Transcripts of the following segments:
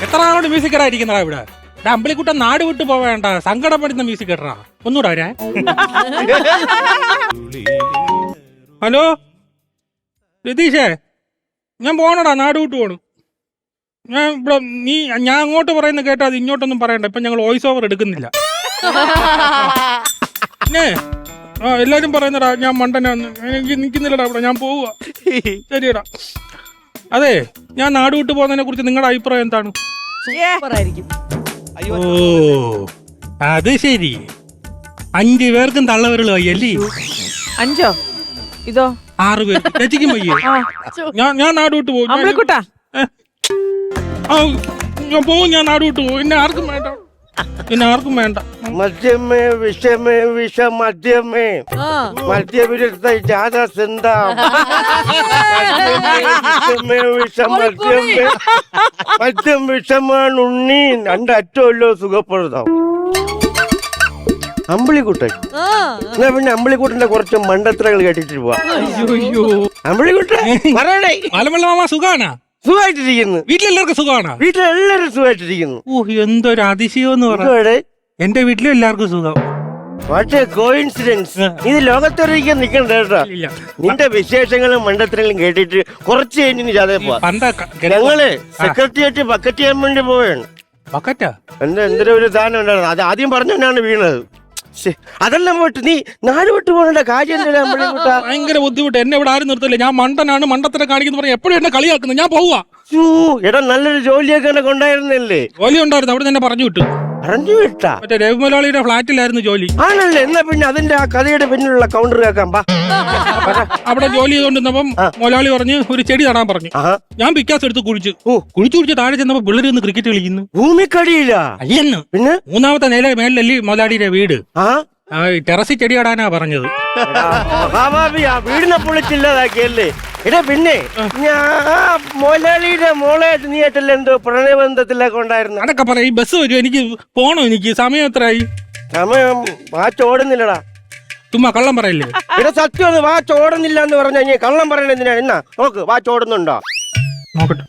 എത്ര നാളോട് മ്യൂസിക് ഇടാ ഇരിക്കുന്നടാ ഇവിടെ? അമ്പലിക്കുട്ടൻ നാട് വിട്ടു പോവേണ്ട, സങ്കടപ്പെടുന്ന മ്യൂസിക് ഇടറാ. ഒന്നുകൂടാ അവരെ. ഹലോ രതീഷേ, ഞാൻ പോണടാ, നാട് വിട്ടു പോണു. ഞാൻ ഇവിടെ ഞാൻ അങ്ങോട്ട് പറയുന്ന കേട്ടാ അത് ഇങ്ങോട്ടൊന്നും പറയണ്ട. ഇപ്പൊ ഞങ്ങൾ വോയിസ് ഓവർ എടുക്കുന്നില്ല. പിന്നെ എല്ലാരും പറയുന്നടാ ഞാൻ മണ്ടനാന്ന്. എനിക്ക് നിൽക്കുന്നില്ലടാ ഇവിടെ, ഞാൻ പോവുക. ശരിയടാ. അതെ, ഞാൻ നാട് വിട്ടു പോകുന്നതിനെ കുറിച്ച് നിങ്ങളുടെ അഭിപ്രായം എന്താണ്? ഓ അത് ശരി, 5 പേർക്കും തള്ളവരുള്ള വയ്യല്ലേ? 5 ഇതോ 6 പേർക്ക് ചേച്ചിക്കും വയ്യ. ഞാൻ നാട് വിട്ടു പോകും. ഞാൻ പോവും, ഞാൻ നാട് വിട്ടു പോകും. എന്നെ ആർക്കും വേണ്ട, എന്നെ ആർക്കും വേണ്ട. മദ്യമേ വിഷമേ വിഷ മദ്യമേ മദ്യവിരുദ്ധ ജാഥ സിന്ധാ വിഷമേ വിഷ മദ്യമേ മദ്യം വിഷമാണ് ഉണ്ണി. 2 അറ്റമല്ലോ സുഖപ്പെടുത്താം. അമ്പിളിക്കുട്ടൻ എന്നാ പിന്നെ അമ്പിളിക്കുട്ടന്റെ കുറച്ച് മണ്ടത്തരങ്ങൾ കേട്ടിട്ട് പോവാ. അമ്പിളിക്കുട്ടൻ പറയണേ. മലമല്ല സുഖാണോ? സുഖമായിട്ടിരിക്കുന്നു. വീട്ടിലെല്ലാവർക്കും സുഖമാണോ? വീട്ടിലെല്ലാരും സുഖമായിട്ടിരിക്കുന്നു. ഓ എന്തൊരു അതിശയം എന്ന് പറയാ. എന്റെ വീട്ടിലും എല്ലാവർക്കും സുഖം. What A coincidence. ഇത് ലോകത്തൊരിക്കാൻ നിക്കണ്ട കേട്ടോ. നിന്റെ വിശേഷങ്ങളും മണ്ടത്തരങ്ങളും കേട്ടിട്ട് കുറച്ച് കഴിഞ്ഞ് ജാഥ പോവാ. ഞങ്ങള് സെക്രട്ടേറിയറ്റ് ബക്കറ്റ് ചെയ്യാൻ വേണ്ടി പോവുകയാണ്. ബക്കറ്റാ? എന്തൊരു ഒരു ദാനം ഉണ്ടായിരുന്നു, അത് ആദ്യം പറഞ്ഞാണ് വീണത്. അതെല്ലാം പോയിട്ട് നീ നാട് വിട്ടു പോകേണ്ട കാര്യം എന്തിനാ? ഭയങ്കര ബുദ്ധിമുട്ട്. എന്നെ ഇവിടെ ആരും നിർത്തില്ല. ഞാൻ മണ്ടനാണ്, മണ്ടത്തരം കാണിക്കുന്ന പറഞ്ഞ എപ്പോഴും എന്നെ കളിയാക്കുന്നു. ഞാൻ പോവാ. എടാ നല്ലൊരു ജോലിയൊക്കെ എന്നെ കൊണ്ടായിരുന്നില്ലേ? ജോലി ഉണ്ടായിരുന്നു, അവിടെ തന്നെ പറഞ്ഞു വിട്ടു. പറഞ്ഞു വിട്ടാ? മറ്റേ രവിമലയാളിയുടെ ഫ്ലാറ്റിലായിരുന്നു ജോലി. ആണല്ലേ? എന്നാ പിന്നെ അതിന്റെ ആ കഥയുടെ പിന്നിലുള്ള കൗണ്ടർ കേൾക്കാം. അവിടെ ജോലി ചെയ്തോണ്ടിരുന്നപ്പം മൊലാളി പറഞ്ഞ് ഒരു ചെടി നടാൻ പറഞ്ഞു. ഞാൻ പിക്കാസ് എടുത്ത് കുഴിച്ചു താഴെ ചെന്നപ്പോ പിള്ളേർ നിന്ന് ക്രിക്കറ്റ് കളിക്കുന്നു. ഭൂമിക്കടിയില്ല അല്ലെന്ന്. പിന്നെ 3ാമത്തെ മേലല്ലേ മൊലാളിയുടെ വീട്. ടെറസിൽ ചെടി നടാനാ പറഞ്ഞത്. വീടിനെ പൊളിച്ചില്ലാതാക്കിയല്ലേ? എടാ പിന്നെ മൊലാളിയുടെ മോളായിട്ട് നീ ആയിട്ടല്ലേ എന്തോ പ്രണയബന്ധത്തിലൊക്കെ ഉണ്ടായിരുന്നു? അതൊക്കെ പറയാം. ഈ ബസ് വരും, എനിക്ക് പോണോ? എനിക്ക് സമയം എത്രയായി? സമയം വാച്ച് ഓടുന്നില്ലടാ. ചുമ്മാ കള്ളം പറയല്ലേ? ഇവിടെ സത്യം വാച്ച് ഓടുന്നില്ല എന്ന് പറഞ്ഞു കഴിഞ്ഞാൽ കള്ളം പറയണ എന്തിനാ? എന്നാ നോക്ക്, വാച്ച് ഓടുന്നുണ്ടോ? നോക്കട്ടെ.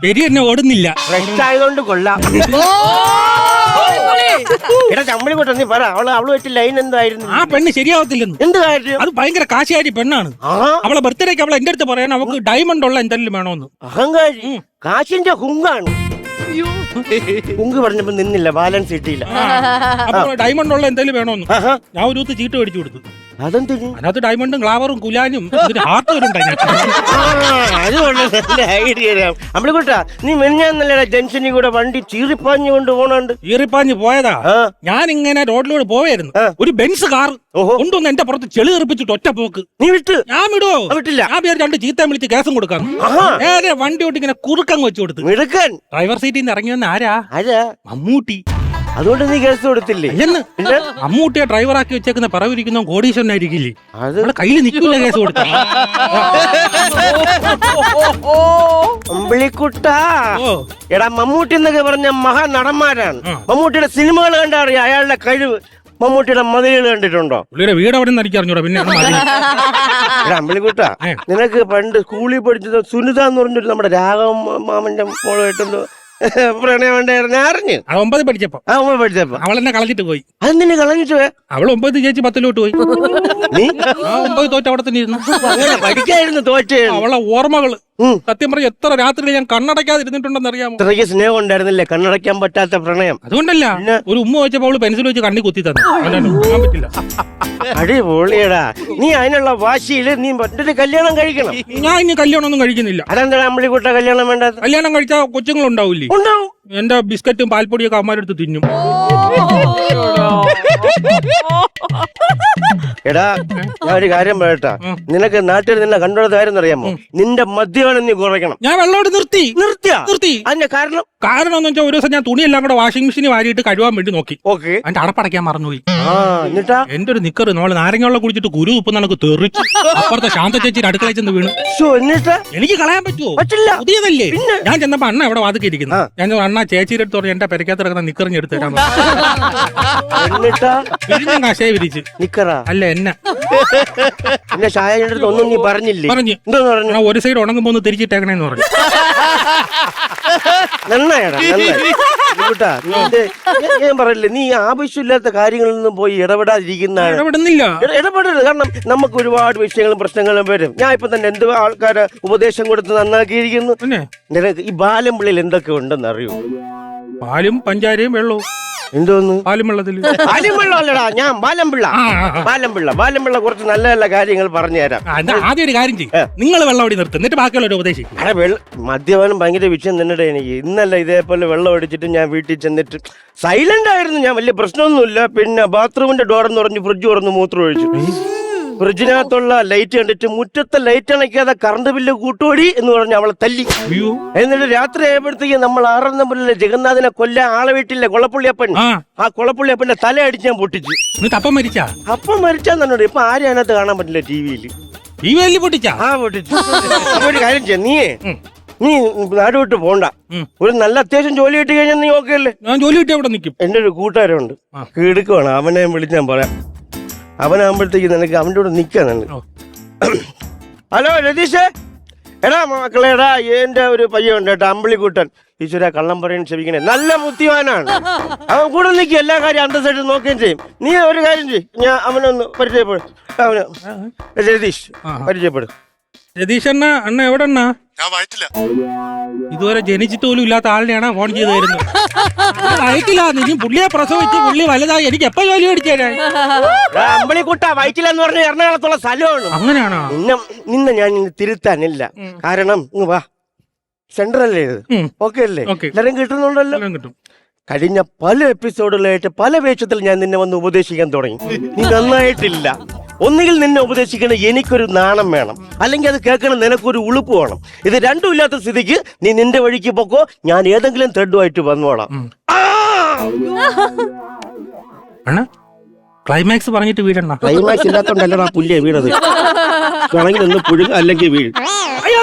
ശരി, എന്നെ ഓടുന്നില്ല. റെസ്റ്റ് ആയതുകൊണ്ട് കൊള്ളാം. എടാ ചമ്മളിക്കോട്ടെ, നീ പറ, അവള് വെച്ച് ലൈൻ എന്തായിരുന്നു? ആ പെണ്ണ് ശരിയാവത്തില്ലെന്ന്. എന്ത് കാര്യം? അത് ഭയങ്കര കാശുകാരി പെണ്ണാണ്. അവളെ ബർത്ത്ഡേക്ക് അവളെ എന്റെ അടുത്ത് പറയാൻ അവൾക്ക് ഡയമണ്ട് ഉള്ള എന്തെങ്കിലും വേണോന്ന്. അഹങ്കാരി, കാശിന്റെ ഹുങ്കാണ്. ഹുങ്ക് പറഞ്ഞപ്പോ നിന്നില്ല, ബാലൻസ് കിട്ടിയില്ല. അപ്പൊ ഡയമണ്ട് ഉള്ള എന്തെങ്കിലും വേണോന്ന് ഞാൻ ഒരു ചീട്ട് മേടിച്ചു കൊടുത്തു. അതെന്തിനു? അതിനകത്ത് ഡയമണ്ടും ഗ്ലാവറും കുലാനും ഹാർട്ട് അമ്മളിക്കോട്ടാ, നീ മെഞ്ഞാന്നല്ലടാ ജംഗ്ഷനിൽ കൂടെ വണ്ടി ചീറിപ്പാഞ്ഞു കൊണ്ട് പോണുണ്ട്. ചീറിപ്പാഞ്ഞ് പോയതാ. ഞാൻ ഇങ്ങനെ റോഡിലൂടെ പോവായിരുന്നു. ഒരു ബെൻസ് കാർ കൊണ്ടുവന്ന് എന്റെ പുറത്ത് ചെളി തെറിപ്പിച്ചിട്ട് ഒറ്റ പോക്ക്. നീ വിട്ട്? ഞാൻ വിടുവോ? വിട്ടില്ല. ഞാൻ പേര് 2 ചീത്ത വിളിച്ച് കേസും കൊടുക്കാം. നേരെ വണ്ടി ഓട്ട് ഇങ്ങനെ കുറുക്കങ്ങ് വെച്ചു കൊടുത്തു. മിടുക്കൻ. ഡ്രൈവർ സീറ്റിൽ നിന്ന് ഇറങ്ങി വന്ന ആരാ? മമ്മൂട്ടി. അതുകൊണ്ട് നീ കേസ് കൊടുത്തില്ലേ? മമ്മൂട്ടിയെ ഡ്രൈവറാക്കി വെച്ചേക്കുന്ന പറവിരിക്കുന്ന കോടീശ്വരനായിരിക്കില്ലേ? അവിടെ കയ്യിൽ നിൽക്കില്ല കേസ് കൊടുത്ത. അമ്പിളിക്കുട്ടാ, എടാ മമ്മൂട്ടി എന്നൊക്കെ പറഞ്ഞ മഹാനടന്മാരാണ്. മമ്മൂട്ടിയുടെ സിനിമകൾ കണ്ടാ അറിയാം അയാളുടെ കഴിവ്. മമ്മൂട്ടിയുടെ മതിലുകൾ കണ്ടിട്ടുണ്ടോ? പുള്ളിയുടെ വീട് അവിടെ നിന്ന് അറിഞ്ഞൂടാ. പിന്നെ അമ്പിളിക്കുട്ടാ, നിനക്ക് പണ്ട് സ്കൂളിൽ പഠിച്ചത് സുനിത എന്ന് പറഞ്ഞിട്ട് നമ്മുടെ രാഘവ മാമന്റെ മോളായിട്ടെന്തോ പ്രണയം ഉണ്ടായിരുന്നു. അറിഞ്ഞു? 9 പഠിച്ചപ്പോ അവളെന്നെ കളഞ്ഞിട്ട് പോയി. അതെന്നെ കളഞ്ഞിട്ട് പോയ? അവൾ 9 ചേച്ചി 10 പോയി. നീ 9 തോറ്റ അവിടെ തന്നെ ഇരുന്നു. പഠിക്കായിരുന്നു തോറ്റേ. അവളെ ഓർമ്മകള് സത്യം പറഞ്ഞ എത്ര രാത്രി ഞാൻ കണ്ണടയ്ക്കാതെ ഇരുന്നിട്ടുണ്ടെന്ന് അറിയാമോ? ഇത്രയ്ക്ക് സ്നേഹം ഉണ്ടായിരുന്നില്ലേ? കണ്ണടയ്ക്കാൻ പറ്റാത്ത പ്രണയം. അതുകൊണ്ടല്ല, ഒരു ഉമ്മ വെച്ചപ്പോ അവള് പെൻസിൽ വെച്ച് കണ്ണി കുത്തി തന്നു. പറ്റില്ല. അടിപൊളിയടാ. നീ അതിനുള്ള വാശിയില് നീ മറ്റൊരു കല്യാണം കഴിക്കണം. ഞാൻ ഇനി കല്യാണം ഒന്നും കഴിക്കുന്നില്ല. അതെന്താ അമ്പിളിക്കുട്ട കല്യാണം വേണ്ടാത്ത? കല്യാണം കഴിച്ചാൽ കൊച്ചുങ്ങളുണ്ടാവില്ലേ? ഉണ്ടാവും. എന്റെ ബിസ്ക്കറ്റും പാൽപ്പൊടിയൊക്കെ അമ്മമാരെടുത്ത് തിന്നും. എടാ ഞാൻ ഒരു കാര്യം പറയട്ടാ, നിനക്ക് നാട്ടിൽ നിന്നെ കണ്ടോടത്ത് കാര്യം അറിയാമോ? നിന്റെ മദ്യപാനം നീ കുറയ്ക്കണം. ഞാൻ വെള്ളോട് നിർത്തി. അതിന്റെ കാരണം എന്ന് വെച്ചാൽ ഒരു ദിവസം ഞാൻ തുണിയെല്ലാം കൂടെ വാഷിംഗ് മെഷീനിൽ വാരിയിട്ട് കഴുകാൻ വേണ്ടി നോക്കി. ഓക്കെ, അതിന്റെ അടപ്പടയ്ക്കാൻ മറന്നുപോയി. എന്നിട്ടാ എന്റെ ഒരു നിക്കറ് നമ്മള് നാരങ്ങ കുടിച്ചിട്ട് കുരു ഉപ്പ് നമുക്ക് തെറിച്ചു. അപ്പുറത്തെ ശാന്ത ചേച്ചിയുടെ അടുക്കളയിൽ ചെന്ന് വീണു. എന്നിട്ട് എനിക്ക് കളയാൻ പറ്റുമോ? പറ്റില്ല, പുതിയതല്ലേ. ഞാൻ ചെന്നപ്പോ അണ്ണ ഇവിടെ വാതിക്ക് ഇരിക്കുന്നു. ഞാൻ അണ്ണ ചേച്ചിയുടെ അടുത്ത് പറഞ്ഞു എന്റെ പെരക്കകത്ത് കിടക്കുന്ന നിക്കറിഞ്ഞെടുത്ത് തരാൻ. വിരിഞ്ഞ കാശേ വിരിച്ച് നിക്കറാ അല്ല എന്നെ ഒന്നും നീ പറഞ്ഞില്ലേ? പറഞ്ഞു ഒരു സൈഡ് ഉണങ്ങുമ്പോ ഒന്ന് തിരിച്ചിട്ടേക്കണേന്ന് പറഞ്ഞു. ഞാൻ പറയില്ലേ, നീ ആവശ്യമില്ലാത്ത കാര്യങ്ങളിൽ നിന്നും പോയി ഇടപെടാതിരിക്കുന്നതാണ്. ഇടപെടരുത്. കാരണം നമുക്ക് ഒരുപാട് വിഷയങ്ങളും പ്രശ്നങ്ങളും വരും. ഞാൻ ഇപ്പൊ തന്നെ എന്ത് ആൾക്കാരെ ഉപദേശം കൊടുത്ത് നന്നാക്കിയിരിക്കുന്നു. നിനക്ക് ഈ ബാലംപിള്ളിയിൽ എന്തൊക്കെ ഉണ്ടെന്ന് അറിയൂ? പാലും പഞ്ചാരയും വെള്ളവും. എന്തോന്ന് പാലും വെള്ളത്തില്? പാലും വെള്ളം അല്ലടാ, ഞാൻ ബാലംപിള്ള കുറച്ച് നല്ല നല്ല കാര്യങ്ങൾ പറഞ്ഞു തരാം. ആദ്യം ഒരു കാര്യം ചെയ്യും, നിങ്ങൾ വെള്ളം അടി നിർത്തും, എന്നിട്ട് ബാക്കിയുള്ള ഉപദേശിക്കും. മദ്യപാനം ഭയങ്കര വിഷയം തന്നെ എനിക്ക്. ഇന്നല്ല ഇതേപോലെ വെള്ളം അടിച്ചിട്ട് ഞാൻ വീട്ടിൽ ചെന്നിട്ട് സൈലന്റ് ആയിരുന്നു ഞാൻ, വലിയ പ്രശ്നമൊന്നുമില്ല. പിന്നെ ബാത്റൂമിന്റെ ഡോറെന്ന് പറഞ്ഞു ഫ്രിഡ്ജ് തുറന്ന് മൂത്രം ഒഴിച്ചു. ഫ്രിഡ്ജിനകത്തുള്ള ലൈറ്റ് കണ്ടിട്ട് മുറ്റത്തെ ലൈറ്റ് അണയ്ക്കാതെ കറണ്ട് ബില്ല് കൂട്ടുപടി എന്ന് പറഞ്ഞ് അവളെ തല്ലി. എന്നിട്ട് രാത്രി ആയപ്പോഴത്തേക്ക് നമ്മൾ 6 നമ്പറിലെ ജഗന്നാഥിനെ കൊല്ലാൻ ആളെ വീട്ടിലെ കൊളപ്പുള്ളിയപ്പൻ, ആ കൊളപ്പുള്ളിയപ്പന്റെ തല അടിച്ച് ഞാൻ പൊട്ടിച്ചു. അപ്പം മരിച്ചാന്നോട്. ഇപ്പൊ ആരും അതിനകത്ത് കാണാൻ പറ്റില്ല. ടിവിയിൽ പൊട്ടിച്ചു. അപ്പൊ ഒരു കാര്യം ചെയ്യാം, നീ നാട് വിട്ട് പോണ്ട. ഒരു നല്ല അത്യാവശ്യം ജോലി കിട്ടി കഴിഞ്ഞാൽ നീ ഓക്കെ അല്ലേ? ഞാൻ ജോലി കിട്ടി അവിടെ നിൽക്കും. എന്റെ ഒരു കൂട്ടുകാരുണ്ട്, കിടുക്കുവാണ്. അവനെ വിളിച്ച് ഞാൻ പറയാം. അവനാകുമ്പോഴത്തേക്ക് നിനക്ക് അവൻ്റെ കൂടെ നിൽക്കാൻ. ഹലോ രതീഷേ, എടാ മക്കളെ, എടാ എന്റെ ഒരു പയ്യുണ്ട് കേട്ടോ, അമ്പിളിക്കുട്ടൻ. ഈശ്വര കള്ളം പറയാൻ ക്ഷമിക്കണേ, നല്ല ബുദ്ധിമാനാണ്. അവൻ കൂടെ നിൽക്കും, എല്ലാ കാര്യം അന്തസ്സായിട്ട് നോക്കുകയും ചെയ്യും. നീ ഒരു കാര്യം ചെയ്യും, ഞാൻ അവനൊന്ന് പരിചയപ്പെടും. അവന് രതീഷ് പരിചയപ്പെടും. രതീഷ് അണ്ണ എവിടെ അണ്ണാ? ഇതുവരെ ജനിച്ചിട്ട് പോലും ഇല്ലാത്ത ആളിനെയാണ് ഫോൺ ചെയ്ത് തരുന്നത്. വയറ്റിലാന്ന്, ഇനി പുള്ളിയെ പ്രസവിച്ച് പുള്ളി വലുതായി എനിക്ക് എപ്പോ ജോലി മേടിച്ചേരാ? അമ്പളിക്കുട്ട വയറ്റിലെന്ന് പറഞ്ഞ എറണാകുളത്തുള്ള സ്ഥലമാണ്. അങ്ങനെയാണോ? നിന്നെ ഞാൻ തിരുത്താനില്ല. കാരണം വാ, സെൻട്രല്ലേ ഇത്, ഓക്കെ അല്ലേ? എല്ലാരും കിട്ടുന്നുണ്ടല്ലോ. കിട്ടും. കഴിഞ്ഞ പല എപ്പിസോഡുകളായിട്ട് പല വേഷത്തിൽ ഞാൻ നിന്നെ വന്ന് ഉപദേശിക്കാൻ തുടങ്ങി. നീ നന്നായിട്ടില്ല. ഒന്നുകിൽ നിന്നെ ഉപദേശിക്കണ എനിക്കൊരു നാണം വേണം, അല്ലെങ്കിൽ അത് കേൾക്കണ നിനക്കൊരു ഉളുപ്പ് വേണം. ഇത് രണ്ടും ഇല്ലാത്ത സ്ഥിതിക്ക് നീ നിന്റെ വഴിക്ക് പൊക്കോ, ഞാൻ ഏതെങ്കിലും ത്രെഡുമായിട്ട് വന്നോളാം. ക്ലൈമാക്സ് പറഞ്ഞിട്ട് വീഴണ. ക്ലൈമാക്സ് ഇല്ലാത്തോണ്ടല്ലടാ പുല്ലിയെ വീണത്. വേണമെങ്കിൽ ഒന്ന് പുഴുക, അല്ലെങ്കിൽ വീഴും. അയ്യോ